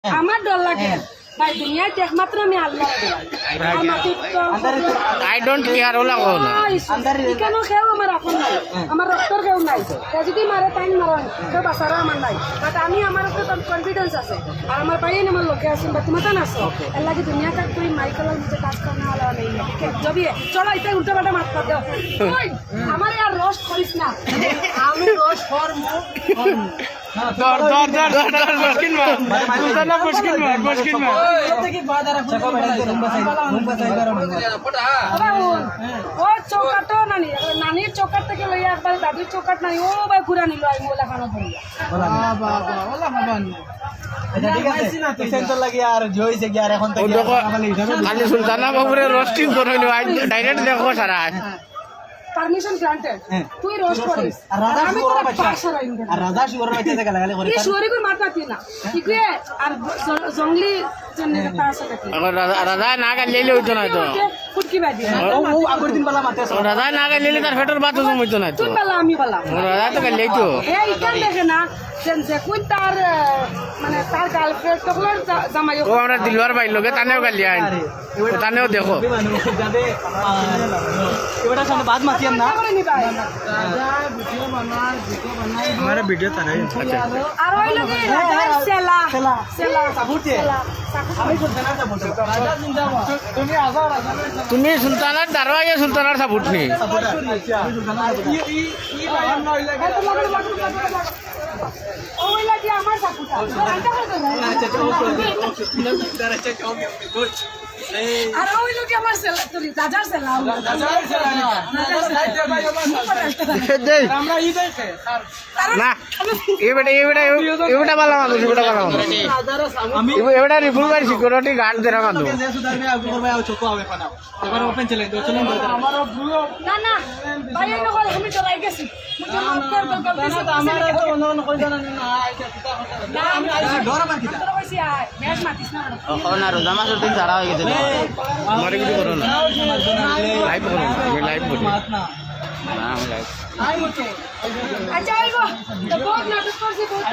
আমার ডর লাগে ভাই দুনিয়ায় একমাত্র আমি আল্লাহ আই ডোন্ট কেয়ার ওলা কো না কেন কেউ আমার আপন নাই আমার রক্তর কেউ নাই যদি মারে তাই মারেন কেউ বাঁচারও আমার নাই বাট আমি আমার উপরে কনফিডেন্স আছে আর আমার বাইরে আমার লোকে আছেন বা তোমার আছো এর লাগে দুনিয়া का कोई माइकल मुझे काज करने वाला नहीं है ठीक है जब ये चलो इतना उल्टा पाल्टा मत कर दो हमारे यार रोस्ट करिस ना আমি রোস্ট করব দর মুশকিল না মুশকিল থেকে বাদারা ও চৌকাটো নানির চৌকাট থেকে লইয়া একবার দাদির চৌকাট নানি ও ভাই ঘুরা নিল আমি ওলা খানা ধরি বাবা ওলা খাবান খালি সুলতানা বাবুরে রোস্টিং করইলো ডাইরেক্ট দেখো সারা পারমিশন গ্রান্টেড তুই রোস্ট করিস আমি তো পাশা রাইন আর রাজা শুয়ার বাইতে থেকে লাগালে করে এই শুয়ারি কই মারতা তুই না ঠিক আছে আর জঙ্গলি জন্য পাশা থাকে রাজা না গাইলে হইতো না তো ফুটকি বাদি ও আগের দিন বেলা মাতে রাজা না গাইলে তার ফেটর বাত হইতো না তো তুই বালা আমি বালা রাজা তো গাইলে তো এই কেন দেখে না যে কোন তার মানে তার গার্লফ্রেন্ড তখন জামাই ও আমরা দিলওয়ার ভাই লগে তানেও গালি আইন তানেও দেখো যাবে এবারে সামনে বাদ মাতিয়েন না हमारा वीडियो था नहीं अच्छा আর ওই লগে রাজার সেলা সেলা সাবুতে আমি সুলতানা সাবুতে রাজা জিন্দাবাদ তুমি আজাও রাজা তুমি সুলতানার দরওয়াজে সুলতানার সাবুট নি আমি সুলতানা ই বায়ান না হইলে ওই লাগে আমার সাপুটা আর ওই লগে আমার সেলা তুই রাজার সেলা আমরা ই দেখে না এবেটা বালা মানুষ এবেটা বালা মানুষ আমি এবেটা রিফুল ভাই সিকিউরিটি গার্ড দেরা মানুষ যে সুদার মে আবু করবে আও চোকো আবে পানাও এবার ওপেন চলে দো চলুন আমার না না ভাই এই নকল আমি তো রাই গেছি মুঝে মাফ কর গলতি से আমার তো অন্য কই জানা না আইটা কিতা না আমি ডোরা মার কিতা তো কইছি ম্যাচ মাতিস না না রোজা মাসের দিন ছাড়া হয়ে গেছে আমারে কিছু করো না লাইভ করো আমি লাইভ করি মাত না না আমি লাইভ আচ্ছা আইগো তো বহুত নাটক করছি বহুত